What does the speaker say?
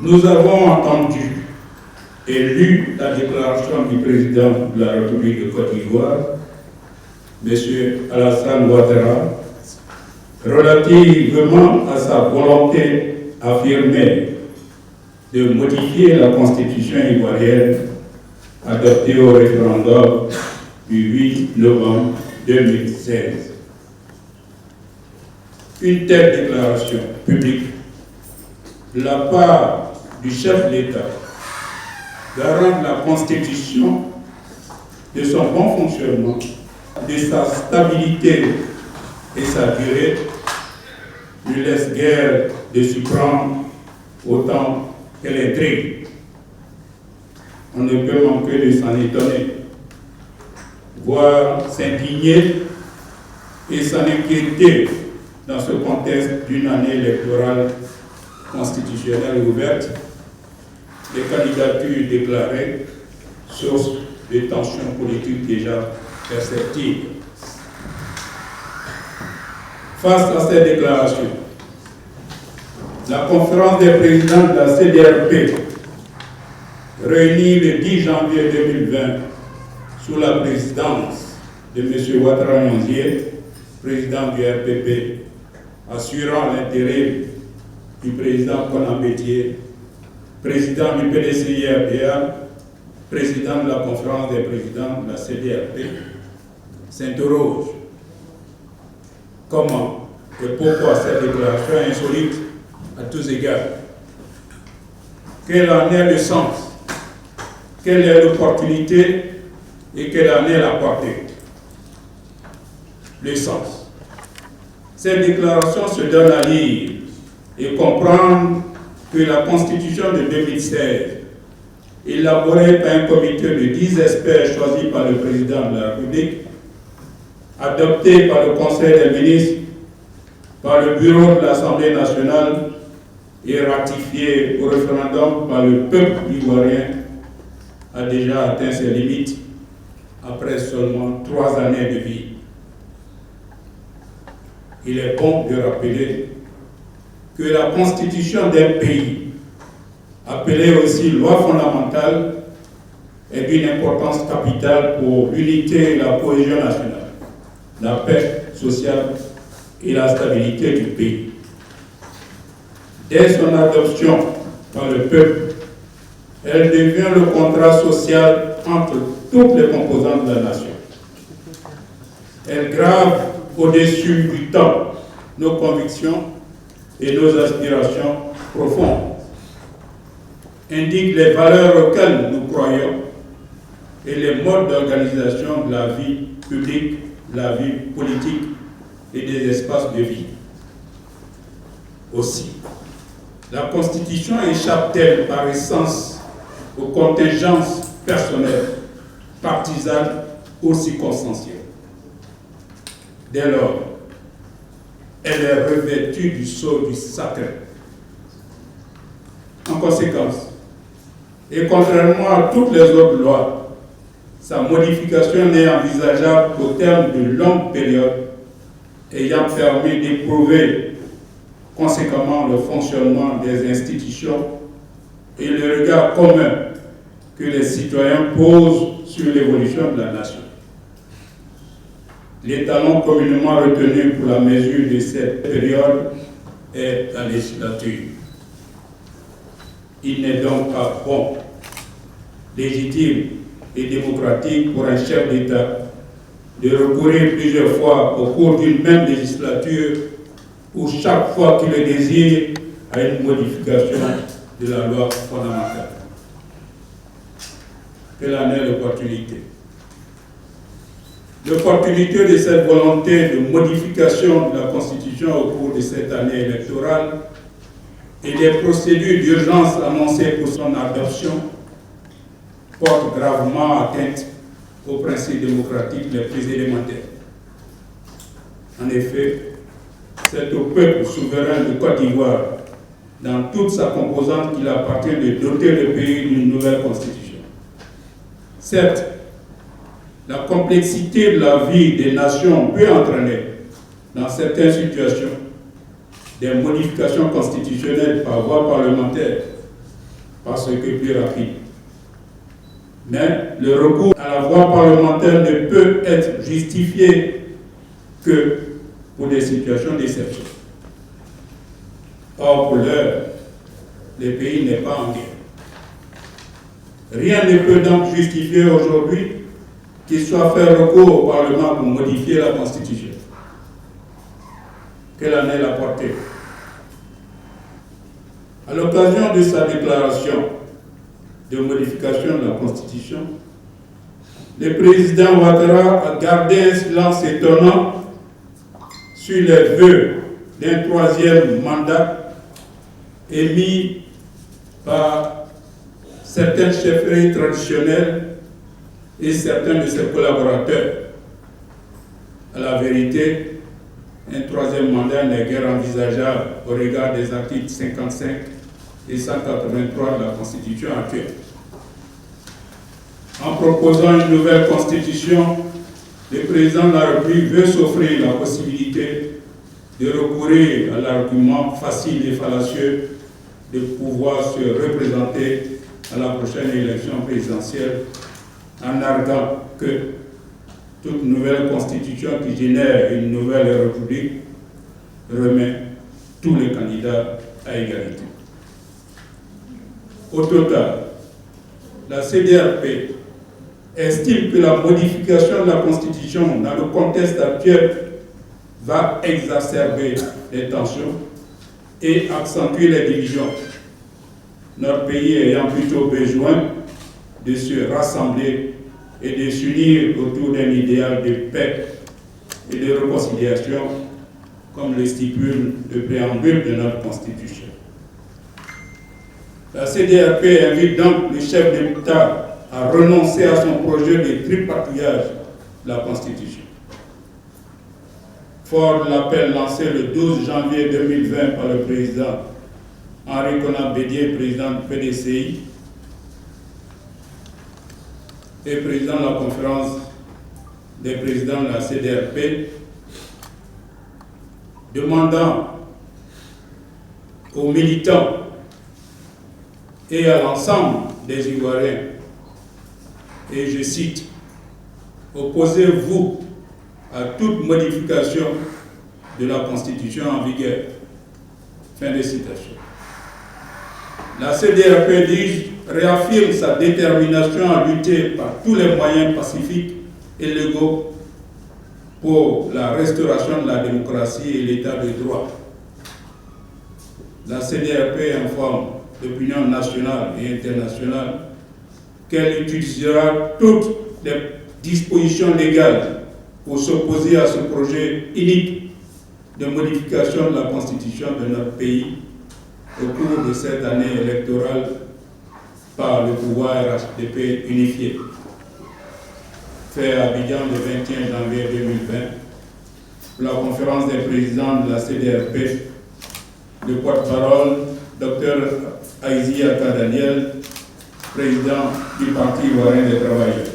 Nous avons entendu et lu la déclaration du président de la République de Côte d'Ivoire, M. Alassane Ouattara, relativement à sa volonté affirmée de modifier la constitution ivoirienne adoptée au référendum du 8 novembre 2016. Une telle déclaration publique de la part du chef de l'État, garant de la Constitution, de son bon fonctionnement, de sa stabilité et sa durée, ne laisse guère de s'y prendre autant qu'elle intrigue. On ne peut manquer de s'en étonner, voire s'indigner et s'en inquiéter dans ce contexte d'une année électorale constitutionnelle ouverte, des candidatures déclarées, source de tensions politiques déjà perceptibles. Face à ces déclarations, la conférence des présidents de la CDRP, réunie le 10 janvier 2020 sous la présidence de M. Ouattara Nyonzié, président du RPP, assurant l'intérêt du président Konan Bédié, président du PDCI-RDA, président de la conférence des présidents de la CDRP, s'interroge comment et pourquoi cette déclaration insolite à tous égards. Quel en est le sens? Quelle est l'opportunité et quelle en est la portée? Le sens. Cette déclaration se donne à lire et comprendre que la Constitution de 2016, élaborée par un comité de 10 experts choisis par le président de la République, adoptée par le Conseil des ministres, par le Bureau de l'Assemblée nationale et ratifiée au référendum par le peuple ivoirien, a déjà atteint ses limites après seulement 3 années de vie. Il est bon de rappeler que la constitution d'un pays, appelée aussi loi fondamentale, est d'une importance capitale pour l'unité et la cohésion nationale, la paix sociale et la stabilité du pays. Dès son adoption par le peuple, elle devient le contrat social entre toutes les composantes de la nation. Elle grave au-dessus du temps nos convictions et nos aspirations profondes, indique les valeurs auxquelles nous croyons et les modes d'organisation de la vie publique, de la vie politique et des espaces de vie. Aussi, la Constitution échappe-t-elle par essence aux contingences personnelles, partisanes ou circonstancielles? Dès lors, elle est revêtue du sceau du sacré. En conséquence, et contrairement à toutes les autres lois, sa modification n'est envisageable qu'au terme de longues périodes ayant permis d'éprouver conséquemment le fonctionnement des institutions et le regard commun que les citoyens posent sur l'évolution de la nation. L'étalon communément retenu pour la mesure de cette période est la législature. Il n'est donc pas bon, légitime et démocratique pour un chef d'État de recourir plusieurs fois au cours d'une même législature ou chaque fois qu'il le désire à une modification de la loi fondamentale. Quelle en est l'opportunité? L'opportunité de cette volonté de modification de la Constitution au cours de cette année électorale et des procédures d'urgence annoncées pour son adoption porte gravement atteinte aux principes démocratiques les plus élémentaires. En effet, c'est au peuple souverain de Côte d'Ivoire, dans toute sa composante, qu'il appartient de doter le pays d'une nouvelle constitution. Certes, la complexité de la vie des nations peut entraîner, dans certaines situations, des modifications constitutionnelles par voie parlementaire, parce que plus rapide. Mais le recours à la voie parlementaire ne peut être justifié que pour des situations d'exception. Or, pour l'heure, le pays n'est pas en guerre. Rien ne peut donc justifier aujourd'hui qu'il soit fait recours au Parlement pour modifier la Constitution. Quelle en est la portée? À l'occasion de sa déclaration de modification de la Constitution, le président Ouattara a gardé un silence étonnant sur les vœux d'un troisième mandat émis par certaines chefferies traditionnelles et certains de ses collaborateurs. À la vérité, un troisième mandat n'est guère envisageable au regard des articles 55 et 183 de la Constitution actuelle. En proposant une nouvelle Constitution, le président de la République veut s'offrir la possibilité de recourir à l'argument facile et fallacieux de pouvoir se représenter à la prochaine élection présidentielle en arguant que toute nouvelle constitution qui génère une nouvelle république remet tous les candidats à égalité. Au total, la CDRP estime que la modification de la Constitution dans le contexte actuel va exacerber les tensions et accentuer les divisions. Notre pays ayant plutôt besoin de se rassembler et de s'unir autour d'un idéal de paix et de réconciliation, comme le stipule le préambule de notre Constitution. La CDRP invite donc le chef de l'État à renoncer à son projet de tripatouillage de la Constitution. Fort de l'appel lancé le 12 janvier 2020 par le président Henri Konan Bédié, président du PDCI, et président de la conférence des présidents de la CDRP, demandant aux militants et à l'ensemble des Ivoiriens, et je cite, « Opposez-vous à toute modification de la Constitution en vigueur. » Fin de citation. La CDRP réaffirme sa détermination à lutter par tous les moyens pacifiques et légaux pour la restauration de la démocratie et l'état de droit. La CDRP informe l'opinion nationale et internationale qu'elle utilisera toutes les dispositions légales pour s'opposer à ce projet unique de modification de la Constitution de notre pays au cours de cette année électorale par le pouvoir RHDP unifié. Fait à Abidjan le 21 janvier 2020, pour la conférence des présidents de la CDRP, le porte-parole, Dr Aïzi Aka Daniel, président du Parti ivoirien des travailleurs.